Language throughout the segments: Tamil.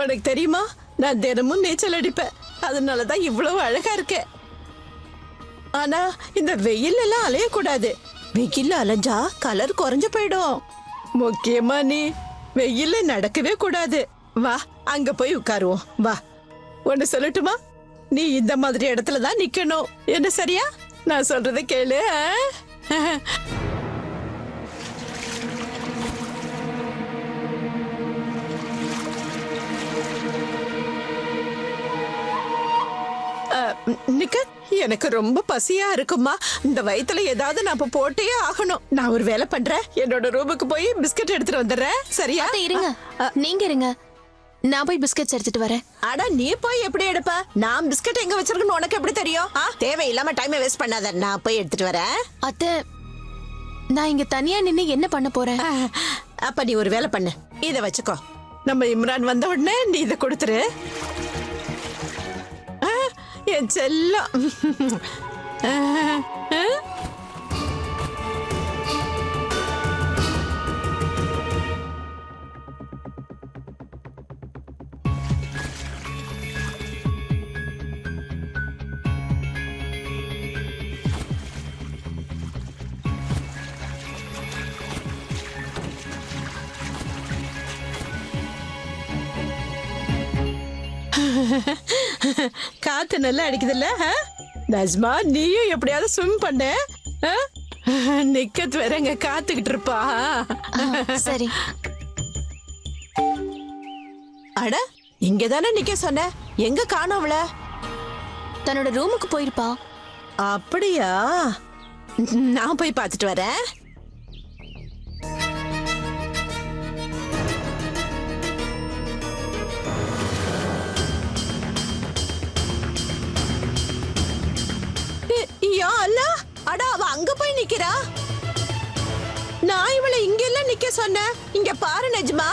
உனக்கு தெரியுமா, நான் தினமும் நீச்சல் அடிப்பேன். அதனாலதான் இவ்வளவு அழகா இருக்கேன். ஆனா இந்த வெயில் எல்லாம் அலையக்கூடாது. வெயில்ல அலைஞ்சா கலர் குறைஞ்சு போயிடும். முக்கியமா நீ வெயில்ல நடக்கவே கூடாது. வா, அங்க போய் உட்காருவோம். வா, ஒன்னு சொல்லட்டுமா? நீ இந்த மாதிரி இடத்துல தான் நிக்கணும். என்ன சரியா? நான் சொல்றத கேளு. நிக்கத், எனக்கு ரொம்ப பசியா இருக்குமா. இந்த வயித்துல ஏதாவது நான் இப்ப போட்டே ஆகணும். நான் ஒரு வேலை பண்றேன். என்னோட ரூமுக்கு போய் பிஸ்கட் எடுத்துட்டு வந்துடுறேன். சரியா? இருங்க, நீங்க இருங்க, நான் போய் பிஸ்கட்ஸ் எடுத்துட்டு வரேன். அட, நீ போய் எப்படி எடுப்ப? நான் பிஸ்கட் எங்க வச்சிருக்கேன்னு உனக்கு எப்படி தெரியும்? தேவையில்லாம டைமை வேஸ்ட் பண்ணாத. நான் போய் எடுத்துட்டு வரேன். அத்தை, நான் இங்க தனியா நின்னு என்ன பண்ண போறேன்? அப்ப நீ ஒரு வேலை பண்ணு. இத வச்சுக்கோ. நம்ம இம்ரான் வந்த உடனே நீ இத கொடுத்துரு. என் செல்லம். காத்து நல்லா அடிக்குதுல்ல? நஜ்மா, நீயும் எப்படியாவது ஸ்விம் பண்ண. நிக்கத் வேறங்க காத்துக்கிட்டு இருப்பா. சரி. அட, இங்கதானே நிக்க சொன்ன. எங்க காணோம் அவள? தன்னோட ரூமுக்கு போயிருப்பா. அப்படியா? நான் போய் பார்த்துட்டு வரேன். யா அல்லாஹ், அட அவ அங்க போய் நிக்கிறா. நான் இவளை இங்க எல்லாம் நிக்க சொன்னேன். இங்க பாரு நஜ்மா.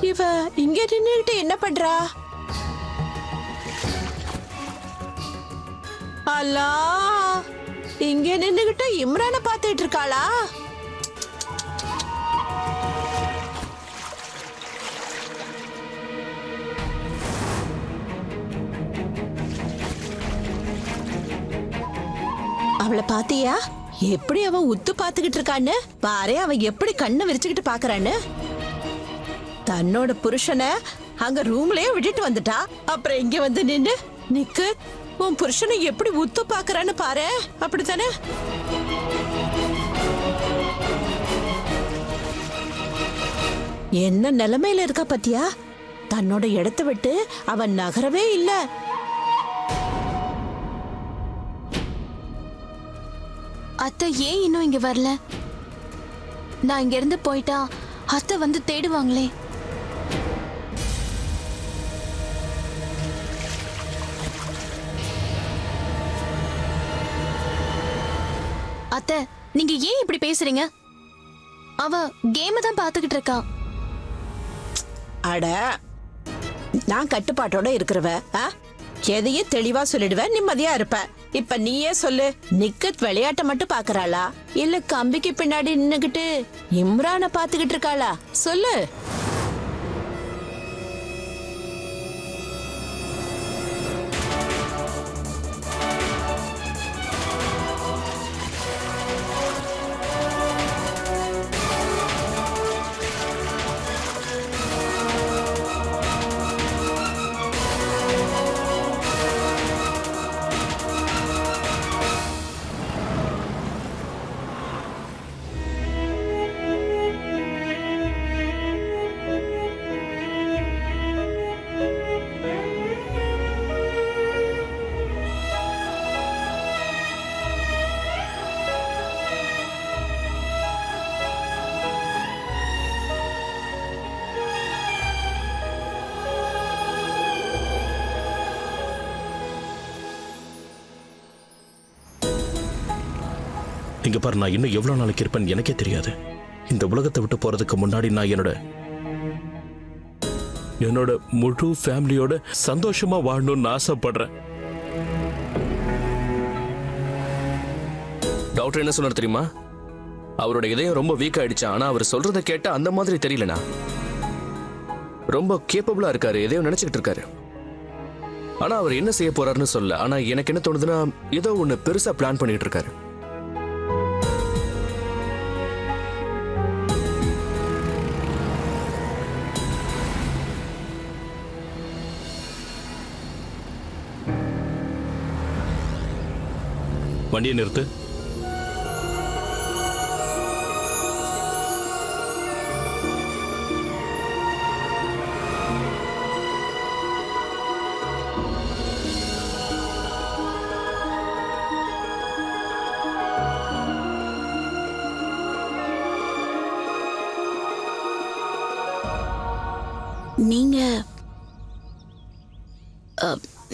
இவ இங்க நின்னுட்டு என்ன பண்றா? அல்லாஹ், இங்க நின்னுகிட்டு இம்ரான பாத்துட்டு இருக்காளா? அவளை பாத்தியா? எப்படி அவ உத்து பாத்துக்கிட்டு இருக்கான்னு பாரு. அவ எப்படி கண்ணை விரிச்சுக்கிட்டு பாக்குறான்னு. தன்னோட புருஷனை அங்க ரூம்லயே விட்டுட்டு வந்துட்டா. அப்புறம் இங்க வந்து நின்னு நிக்கு. உன் புருஷனை எப்படி உத்து பாக்குறான்னு பாரு. அப்படித்தானே? என்ன நிலைமையில இருக்கா பாத்தியா? தன்னோட இடத்தை விட்டு அவன் நகரவே இல்ல. அத்தை ஏன் இன்னும் இங்க வரல? நான் இங்க இருந்து போயிட்டா அத்தை வந்து தேடுவாங்களே. அத்தை, நீங்க ஏன் இப்படி பேசுறீங்க? அவ கேம் தான் பாத்துக்கிட்டு இருக்கா. அட, நான் கட்டுப்பாட்டோட இருக்கிறவ. எதையும் தெளிவா சொல்லிடுவேன், நிம்மதியா இருப்ப. இப்ப நீயே சொல்லு, நிக்கத் விளையாட்ட மட்டும் பாக்குறாளா இல்ல கம்பிக்கு பின்னாடி நின்னுகிட்டு இம்ரான பாத்துக்கிட்டு இருக்காளா? சொல்லு. இங்க பாரு, நான் இன்னும் எவ்வளவு நாளைக்கு இருப்பேன் எனக்கே தெரியாது. இந்த உலகத்தை விட்டு போறதுக்கு முன்னாடி நான் என்னோட முழு ஃபேமிலியோட சந்தோஷமா வாழணும்னு ஆசைப்படுறேன். டாக்டர் என்ன சொன்னார் தெரியுமா? அவரோட இதயம் ரொம்ப வீக் ஆயிடுச்சு. ஆனா அவர் சொல்றதை கேட்டா அந்த மாதிரி தெரியலண்ணா. ரொம்ப கேப்பபிளா இருக்காரு, எதையோ நினைச்சுக்கிட்டு இருக்காரு. ஆனா அவர் என்ன செய்ய போறாருன்னு சொல்ல. ஆனா எனக்கு என்ன தோணுதுன்னா ஏதோ ஒண்ணு பெருசா பிளான் பண்ணிட்டு இருக்காரு. வண்டியை நிறுத்து.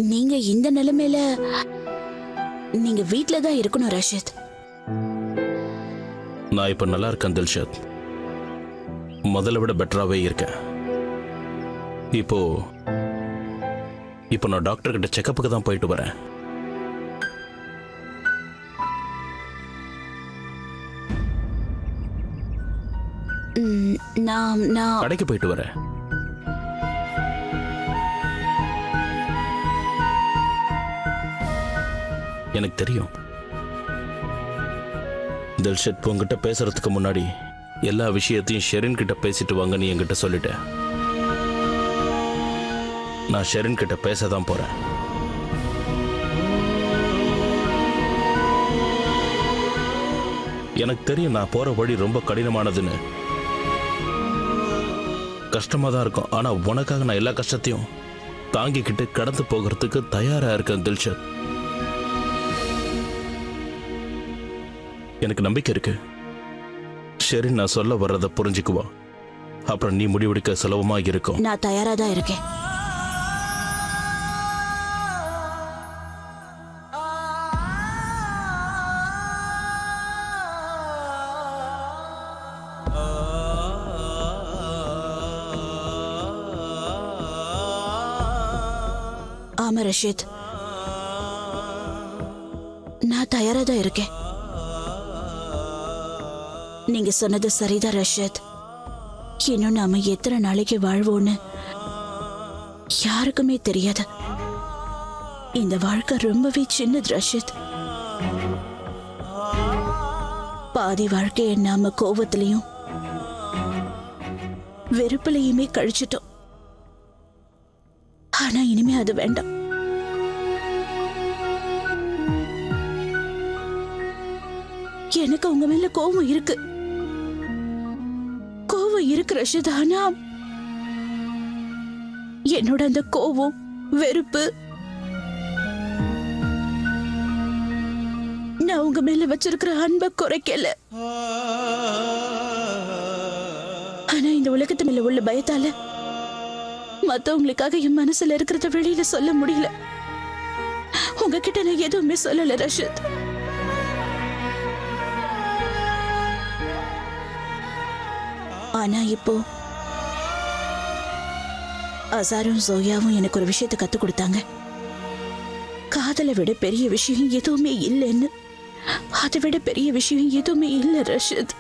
நீங்க இந்த நிலைமையில நீங்க வீட்ல தான் இருக்கணும் ரஷித். நான் இப்ப நல்லா இருக்கேன் தில்ஷத். முதல்ல விட பெட்டராகவே இருக்கேன். இப்போ நான் டாக்டர் கிட்ட செக்கப்புக்கு தான் போயிட்டு வரேன். நான் கடைக்கு போயிட்டு வரேன். எனக்கு தெரியும் தில்ஷத், உங்ககிட்ட பேசுறதுக்கு முன்னாடி எல்லா விஷயத்தையும் ஷெரின் கிட்ட பேசிட்டு வாங்கன்னு என்கிட்ட சொல்லிட்டேன். நான் ஷெரின் கிட்ட பேச தான் போறேன். எனக்கு தெரியும் நான் போற வழி ரொம்ப கடினமானதுன்னு. கஷ்டமா தான் இருக்கும். ஆனா உனக்காக நான் எல்லா கஷ்டத்தையும் தாங்கிக்கிட்டு கடந்து போகிறதுக்கு தயாரா இருக்கேன் தில்ஷத். எனக்கு நம்பிக்கை இருக்கு. சரி, நான் சொல்ல வர்றதை புரிஞ்சுக்குவா. அப்புறம் நீ முடிவெடுக்க சுலபமா இருக்கும். நான் தயாரா தான் இருக்கேன். ஆமா ரஷித், நான் தயாரா தான் இருக்கேன். நீங்க சொன்னது சரிதான் ரஷித். இன்னும் நாம எத்தனை நாளைக்கு வாழ்வோன்னு யாருக்குமே தெரியாது. இந்த வாழ்க்கை ரொம்பவே சின்னது ரஷித். பாதி வாழ்க்கையை நாம கோபத்திலையும் வெறுப்புலையுமே கழிச்சிட்டோம். ஆனா இனிமே அது வேண்டாம். எனக்கு உங்க மேல கோபம் இருக்கு ரஷித். ஆனா என்னோட அந்த கோபம், வெறுப்பு நான் உங்க மேல வச்சிருக்கிற அன்பை குறைக்கல. ஆனா இந்த உலகத்து மேல உள்ள பயத்தால மத்தவங்களுக்காக என் மனசுல இருக்கிறத வெளியில சொல்ல முடியல. உங்ககிட்ட நான் எதுவுமே சொல்லல ரஷித். ஆனா இப்போ அசாரும் ஜோயாவும் எனக்கு ஒரு விஷயத்தை கத்து கொடுத்தாங்க. காதலை விட பெரிய விஷயம் எதுவுமே இல்லைன்னு. அதை விட பெரிய விஷயம் எதுவுமே இல்லை ரஷித்.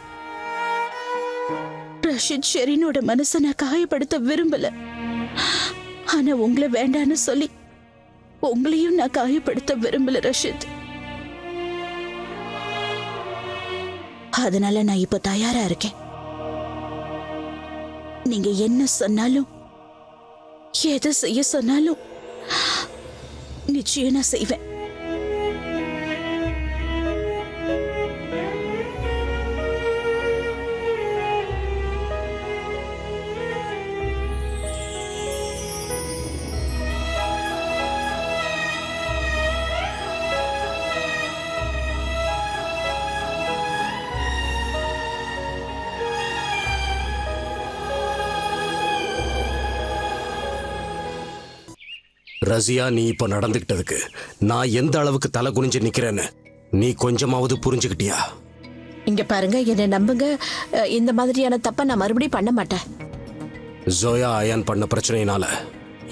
ஷெரினோட மனசை நான் காயப்படுத்த விரும்பல. ஆனா உங்களை வேண்டான்னு சொல்லி உங்களையும் நான் காயப்படுத்த விரும்பல ரஷித். அதனால நான் இப்போ தயாரா இருக்கேன். நீங்க என்ன சொன்னாலும், எதை செய்ய சொன்னாலும் நிச்சயம் நான் செய்வேன். ரசியா, நீ இப்ப நடந்துகிட்டதுக்கு நான் எந்த அளவுக்கு தலை குனிஞ்சு நிக்கிறேன்னு நீ கொஞ்சமாவது புரிஞ்சுக்கிட்டியா? இங்க பாருங்க, என்னை நம்புங்க. இந்த மாதிரியான தப்ப நான் மறுபடியும் பண்ண மாட்டேன். ஜோயா அயான் பண்ண பிரச்சனையினால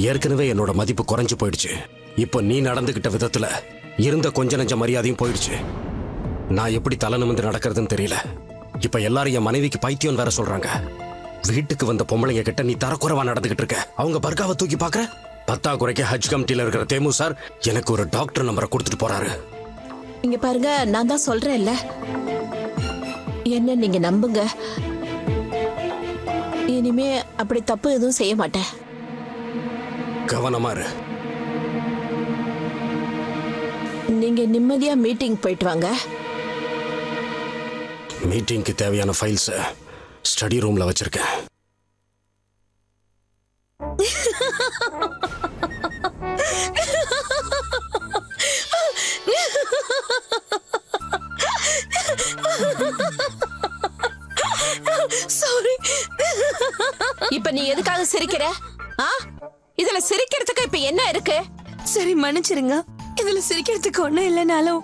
ஏற்கனவே என்னோட மதிப்பு குறைஞ்சு போயிடுச்சு. இப்போ நீ நடந்துகிட்ட விதத்துல இருந்த கொஞ்ச நெஞ்ச மரியாதையும் போயிடுச்சு. நான் எப்படி தலை நிமிர்ந்து நடக்கிறதுன்னு தெரியல. இப்ப எல்லாரும் என் மனைவிக்கு பைத்தியம் வேற சொல்றாங்க. வீட்டுக்கு வந்த பொம்பளைங்க கிட்ட நீ தரக்குறைவா நடந்துகிட்டு இருக்க. அவங்க பர்காவை தூக்கி பாக்குற. பத்தாக்குறைக்கு ஹஜ் கமிட்டியில இருக்கிற தேமு சார் எனக்கு ஒரு டாக்டர் நம்பரை கொடுத்துட்டு போறாரு. இங்க பாருங்க, நான் தான் சொல்றேன்ல, என்ன நீங்க நம்புங்க. இனிமே அப்படி தப்பு எதுவும் செய்ய மாட்டேன். கவனமா இரு. நீங்க நிம்மதியா மீட்டிங் போயிட்டு வாங்க. மீட்டிங்க்கு தேவையான ஃபைல்ஸ் ஸ்டடி ரூம்ல வச்சிருக்கேன். சாரி. இப்ப நீ எதுக்காக சிரிக்கிற? இதுல சிரிக்கிறதுக்கு இப்ப என்ன இருக்கு? சரி மன்னிச்சிருங்க. இதுல சிரிக்கிறதுக்கு ஒண்ணும் இல்லைனாலும்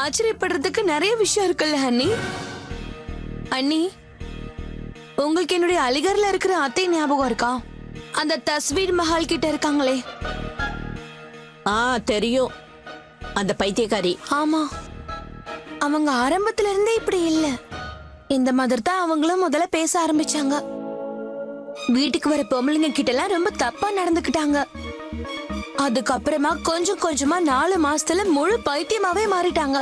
ஆச்சரியப்படுறதுக்கு நிறைய விஷயம் இருக்குல்ல அண்ணி. அண்ணி, உங்களுக்கு என்னுடைய அலிகர்ல இருக்கிற அத்தை ஞாபகம் இருக்கா? அந்த தஸ்வீர் மஹால் கிட்ட இருக்காங்களே. தெரியும், அந்த பைத்தியக்காரி. ஆமா, அவங்க ஆரம்பத்துல இருந்தே இப்படி இல்ல. இந்த மாதிரி தான் அவங்களும் முதல்ல பேச ஆரம்பிச்சாங்க. வீட்டுக்கு வர பொம்பளைங்க கிட்ட எல்லாம் ரொம்ப தப்பா நடந்துக்கிட்டாங்க. அதுக்கப்புறமா கொஞ்சம் கொஞ்சமா 4 மாசத்துல முழு பைத்தியமாவே மாறிட்டாங்க.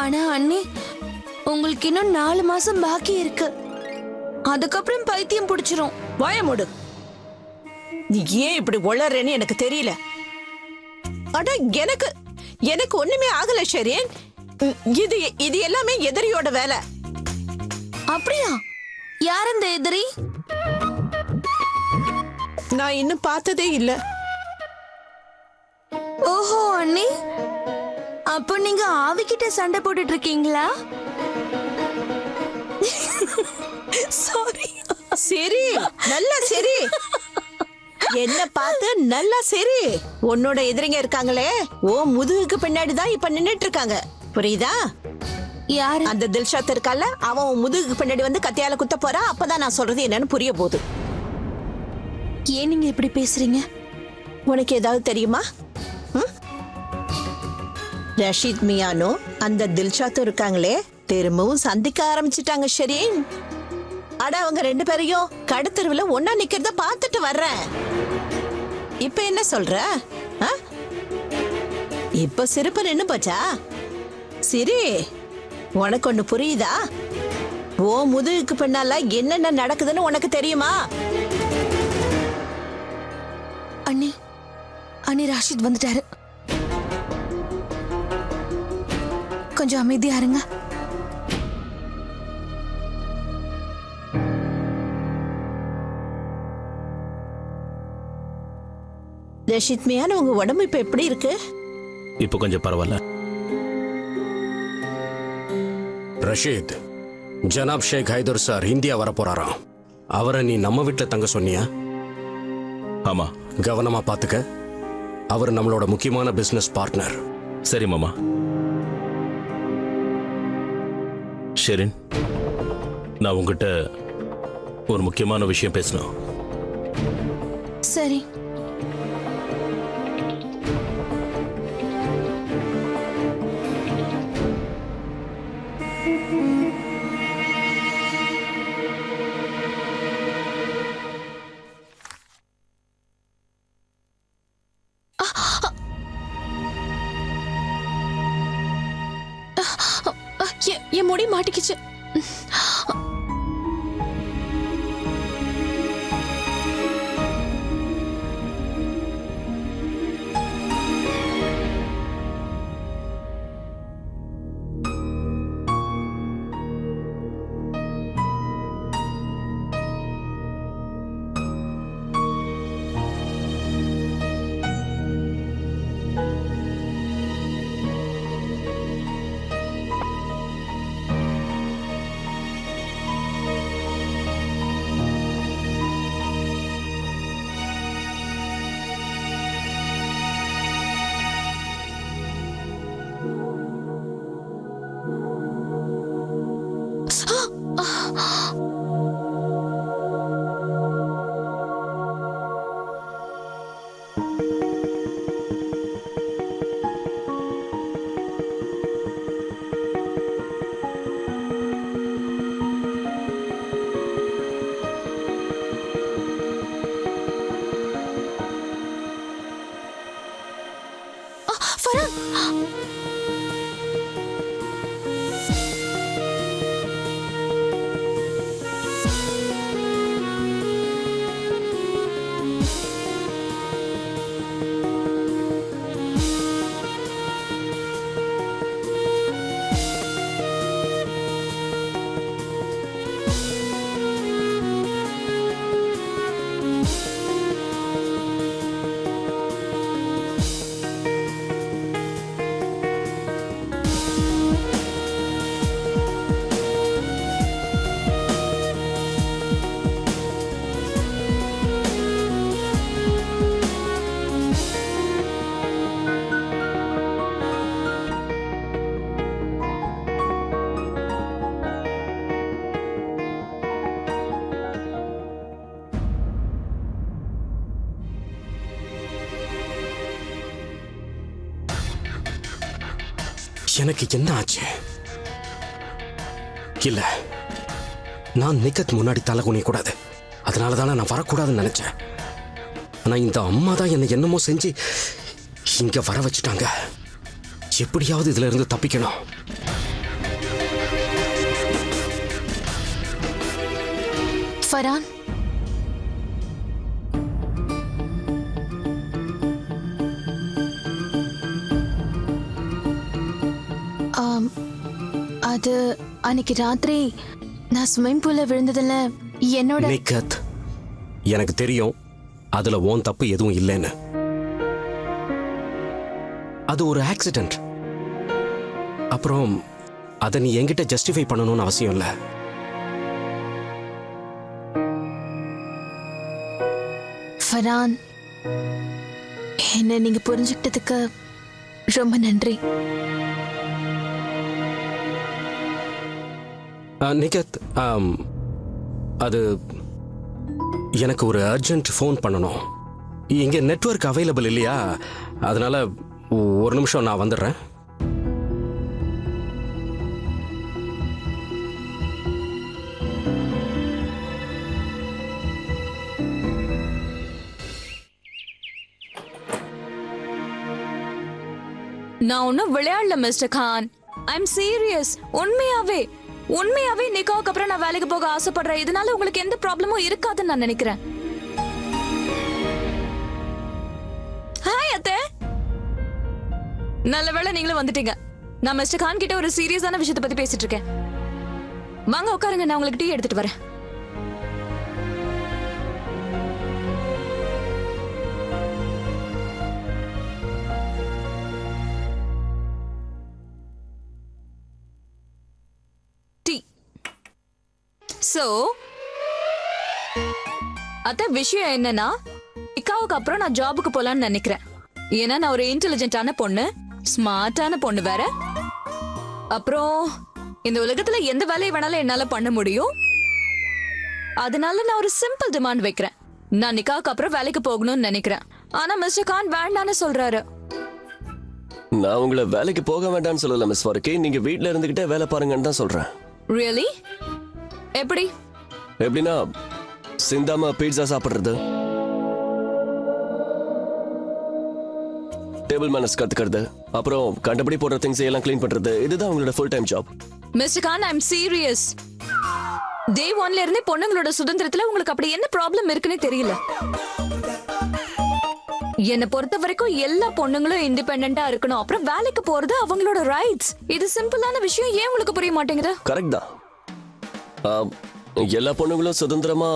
ஆனா அண்ணி, உங்களுக்கு இன்னும் 4 மாசம் பாக்கி இருக்கு. அதுக்கப்புறம் பைத்தியம் பிடிச்சிரும். வாய மூடு. நீ ஏன் இப்படி உளறேன்னு எனக்கு தெரியல. அட எனக்கு ஒண்ணுமே ஆகல ஷெரீன். இது எல்லாமே எதிரியோட வேலை. அப்படியா? யார் இந்த எதிரி? நான் இன்னும் பார்த்ததே இல்ல. ஓஹோ அண்ணி, அப்ப நீங்க ஆவிக்கிட்ட சண்டை போட்டுட்டு இருக்கீங்களா? சாரி. சரி, நல்லா சரி. என்ன பார்த்து நல்லா சரி. உன்னோட எதிரிங்க இருக்காங்களே, ஓ முதுகுக்கு பின்னாடி தான் இப்ப நின்னுட்டு இருக்காங்க. புரியுதா? யாரு? அந்த தில்ஷாத் இருக்கால, அவன் உன் முதுகுக்கு பின்னாடி வந்து கத்தியால குத்த போறா. அப்பதான் நான் சொல்றது என்னன்னு புரிய போகுது. ஏன் நீங்க இப்படி பேசுறீங்க? உனக்கு ஏதாவது தெரியுமா? ரஷீத் மியானோ அந்த தில்ஷாத்தும் இருக்காங்களே, திரும்பவும் சந்திக்க ஆரம்பிச்சிட்டாங்க ஷெரீன். அட அவங்க 2 பேரையும் கடத்தெருவுல ஒன்னா நிக்கிறத பார்த்துட்டு வர்றேன். இப்ப என்ன சொல்ற? இப்ப சிரிப்பு நின்னு போச்சா? சரி, உனக்கு ஒண்ணு புரியுதா? ஓ முதுகுக்கு பின்னால என்னென்ன நடக்குதுன்னு உனக்கு தெரியுமா? அண்ணி ராஷித் வந்துட்டாரு. கொஞ்சம் அமைதியா இருங்க. ரஷீத் மியான், உங்க உடம்பு இப்ப எப்படி இருக்கு? இப்போ கொஞ்சம் பரவாயில்ல. ரஷீத், ஜனாப் ஷேக் ஹைதர் சார் இந்தியா வர போறாராம். அவரை நீ நம்ம வீட்டுல தங்க சொன்னியா? ஆமா. கவனமா பாத்துக்க. அவர் நம்மளோட முக்கியமான பிசினஸ் பார்ட்னர். சரி மாமா. ஷெரின், நான் உங்ககிட்ட ஒரு முக்கியமான விஷயம் பேசணும். சரி. என் முடி மாட்டிக்கிச்சு. எனக்கு என்ன ஆச்சு? இல்ல, நான் நிக்கத் முன்னாடி தலை குனிய கூடாது. அதனால தானே நான் வரக்கூடாதுன்னு நினைச்சேன். ஆனா இந்த அம்மா தான் என்னை என்னமோ செஞ்சு இங்க வர வச்சுட்டாங்க. எப்படியாவது இதுல இருந்து தப்பிக்கணும். ஃபரான், அது அன்னைக்கு ராத்திரி நான் ஸ்விமிங் பூல்ல விழுந்ததுல என்னோட நிக்கத், எனக்கு தெரியும் அதுல ஓன் தப்பு எதுவும் இல்லைன்னு. அது ஒரு ஆக்சிடென்ட். அப்புறம் அதை நீ என்கிட்ட ஜஸ்டிஃபை பண்ணணும்னு அவசியம் இல்லை. ஃபரான், என்ன நீங்க புரிஞ்சுக்கிட்டதுக்கு ரொம்ப நன்றி. நிகத், அது எனக்கு ஒரு அர்ஜென்ட் ஃபோன் பண்ணணும். இங்க நெட்வொர்க் அவைலபிள் இல்லையா? அதனால ஒரு நிமிஷம் நான் வந்துடுறேன். நான் ஒன்னும் விளையாடல மிஸ்டர் கான். I'm serious. உண்மையாவே நிக்காவுக்கு அப்புறம் நான் வேலைக்கு போக ஆசைப்படுறேன். இதனால உங்களுக்கு எந்த ப்ராப்ளமும் இருக்காதுன்னு நான் நினைக்கிறேன். ஹாய் அத்தை. நல்ல வேளை நீங்களும் வந்துட்டீங்க. நான் மிஸ்டர் கான் கிட்ட ஒரு சீரியஸான விஷயத்தை பத்தி பேசிட்டு இருக்கேன். வாங்க உட்காருங்க, நான் உங்களுக்கு டீ எடுத்துட்டு வரேன். சோ அத்த விஷயம் என்னன்னா, இக்காவுக்கு அப்புறம் நான் ஜாபுக்கு போலான்னு நினைக்கிறேன். ஏன்னா நான் ஒரு இன்டெலிஜென்ட்டான பொண்ணு, ஸ்மார்ட்டான பொண்ணு வேற. அப்புறம் இந்த உலகத்துல எந்த வேலையை வேணாலும் என்னால பண்ண முடியும். அதனால நான் ஒரு சிம்பிள் டிமாண்ட் வைக்கிறேன். நான் நிக்காவுக்கு அப்புறம் வேலைக்கு போகணும்னு நினைக்கிறேன். ஆனா மிஸ்டர் கான் வேண்டான்னு சொல்றாரு. நான் உங்களை வேலைக்கு போக வேண்டாம்னு சொல்லல மிஸ் வர்க்கி. நீங்க வீட்ல இருந்துகிட்டே வேலை பாருங்கன்னு தான் சொல்றேன். ரியலி? எப்படி? எப்படின்னா, சிந்தாம பீட்சா சாப்பிடுறது, டேபிள் மேனர்ஸ் கத்துக்கிறது, அப்புறம் கண்டபடி போடுற திங்ஸ் எல்லாம் க்ளீன் பண்றது, இதுதான் உங்களோட full time job. Mister Khan, I'm serious. Day 1ல இருந்தே பொண்ணுங்களோட சுதந்திரத்துல உங்களுக்கு அப்படி என்ன ப்ராப்ளம் இருக்குன்னு தெரியல. என்னை பொறுத்த வரைக்கும் எல்லா பொண்ணுங்களும் இண்டிபெண்டா இருக்கணும். அப்புறம் வேலைக்கு போறது அவங்களோட ரைட்ஸ். இது சிம்பிளான விஷயம். ஏன் உங்களுக்கு புரிய மாட்டேங்குது? கரெக்ட் தான். எல்லா பொண்ணுங்களும் சுதந்திரமா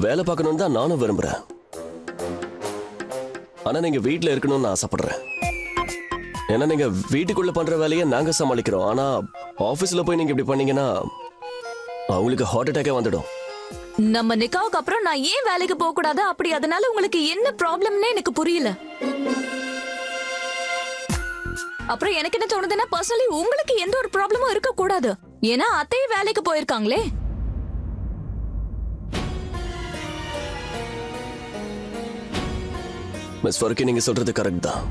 வேலை பார்க்கணும்னு தான் நானும் விரும்புறேன். ஆனா நீங்க வீட்டுல இருக்கணும்னு ஆசைப்படுறேன். ஏன்னா நீங்க வீட்டுக்குள்ள பண்ற வேலையை நாங்க சமாளிக்கிறோம். ஆனா ஆபீஸ்ல போய் நீங்க இப்படி பண்ணீங்கன்னா அவங்களுக்கு ஹார்ட் அட்டாக்கே வந்துடும். நம்ம நிக்காவுக்கு அப்புறம் நான் ஏன் வேலைக்கு போக கூடாது? அப்படி அதனால உங்களுக்கு என்ன ப்ராப்ளம்னே எனக்கு புரியல. அப்புறம் எனக்கு என்ன தோணுதுன்னா, பர்சனலி உங்களுக்கு எந்த ஒரு ப்ராப்ளமும் இருக்க கூடாது. ஏன்னா அத்தையே வேலைக்கு போயிருக்காங்களே. மிஸ் வர்க்கி, நீங்க சொல்றது கரெக்ட் தான்.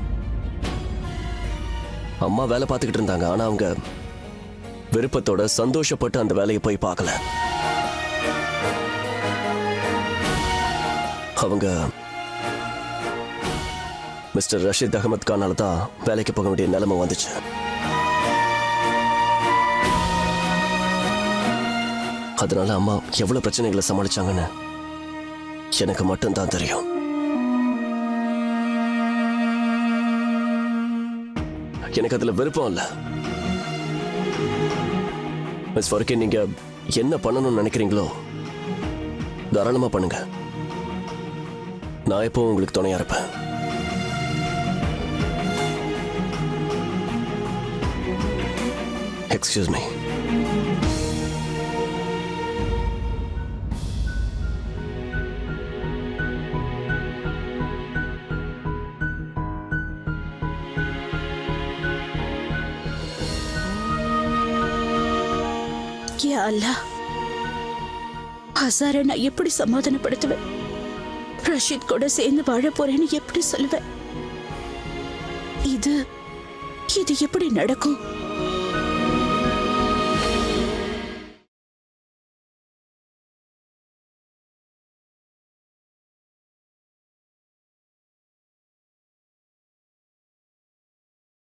அம்மா வேலை பார்த்துக்கிட்டு இருந்தாங்க. ஆனா அவங்க விருப்பத்தோட சந்தோஷப்பட்டு அந்த வேலையை போய் பார்க்கல. அவங்க மிஸ்டர் ரஷீத் அகமது கானால தான் வேலைக்கு போக வேண்டிய நிலைமை வந்துச்சு. அதனால அம்மா எவ்வளவு பிரச்சனைகளை சமாளிச்சாங்கன்னு எனக்கு மட்டும்தான் தெரியும். எனக்கு அதுல விருப்பம் இல்ல. மிஸ் வர்க்கி, நீங்க என்ன பண்ணணும்னு நினைக்கிறீங்களோ தாராளமா பண்ணுங்க. நான் எப்போ உங்களுக்கு துணையா இருப்பேன். Excuse me. யா அல்லாஹ், ஹசாரை நான் எப்படி சமாதானப்படுத்துவேன்? ரஷீத் கூட சேர்ந்து வாழ போறேன்னு எப்படி சொல்லுவேன்? இது இது எப்படி நடக்கும்?